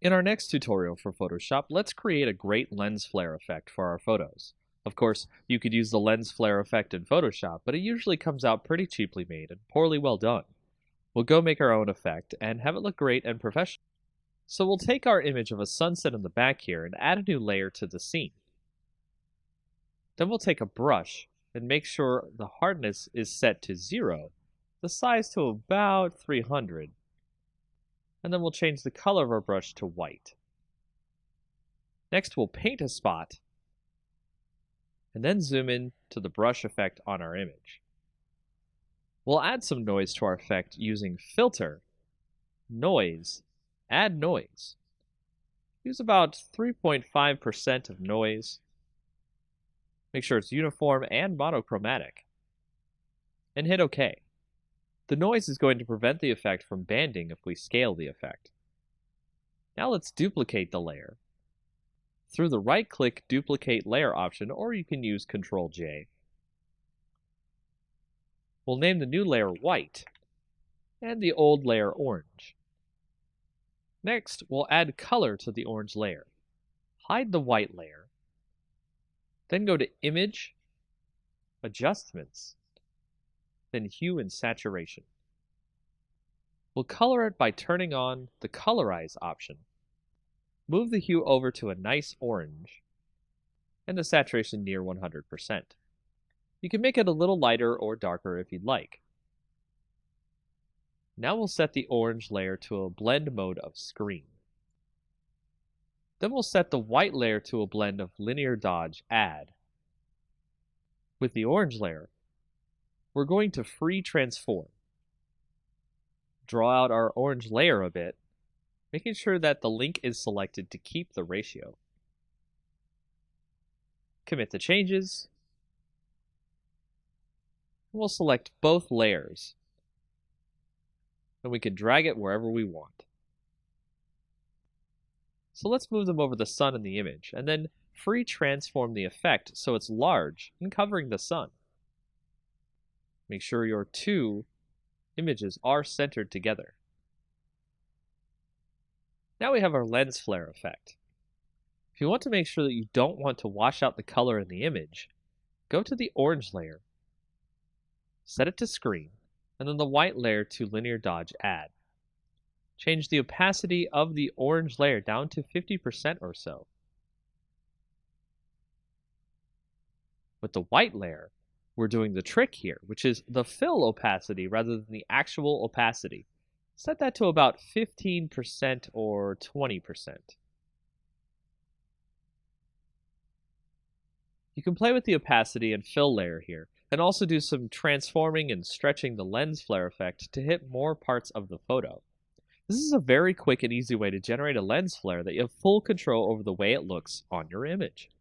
In our next tutorial for Photoshop, let's create a great lens flare effect for our photos. Of course, you could use the lens flare effect in Photoshop, but it usually comes out pretty cheaply made and poorly well done. We'll go make our own effect and have it look great and professional. So we'll take our image of a sunset in the back here and add a new layer to the scene. Then we'll take a brush and make sure the hardness is set to 0, the size to about 300, and then we'll change the color of our brush to white. Next, we'll paint a spot, and then zoom in to the brush effect on our image. We'll add some noise to our effect using Filter, Noise, Add Noise. Use about 3.5% of noise. Make sure it's uniform and monochromatic. And hit OK. The noise is going to prevent the effect from banding if we scale the effect. Now let's duplicate the layer through the right-click Duplicate Layer option, or you can use Ctrl-J. We'll name the new layer White and the old layer Orange. Next, we'll add color to the orange layer. Hide the white layer. Then go to Image, Adjustments, then Hue and Saturation. We'll color it by turning on the Colorize option. Move the hue over to a nice orange, and the saturation near 100%. You can make it a little lighter or darker if you'd like. Now we'll set the orange layer to a blend mode of Screen. Then we'll set the white layer to a blend of Linear Dodge Add. With the orange layer, we're going to free transform. Draw out our orange layer a bit, making sure that the link is selected to keep the ratio. Commit the changes. We'll select both layers, and we can drag it wherever we want. So let's move them over the sun in the image, and then free transform the effect so it's large and covering the sun. Make sure your two images are centered together. Now we have our lens flare effect. If you want to make sure that you don't want to wash out the color in the image, go to the orange layer, set it to Screen, and then the white layer to Linear Dodge Add. Change the opacity of the orange layer down to 50% or so. With the white layer, we're doing the trick here, which is the fill opacity rather than the actual opacity. Set that to about 15% or 20%. You can play with the opacity and fill layer here, and also do some transforming and stretching the lens flare effect to hit more parts of the photo. This is a very quick and easy way to generate a lens flare that you have full control over the way it looks on your image.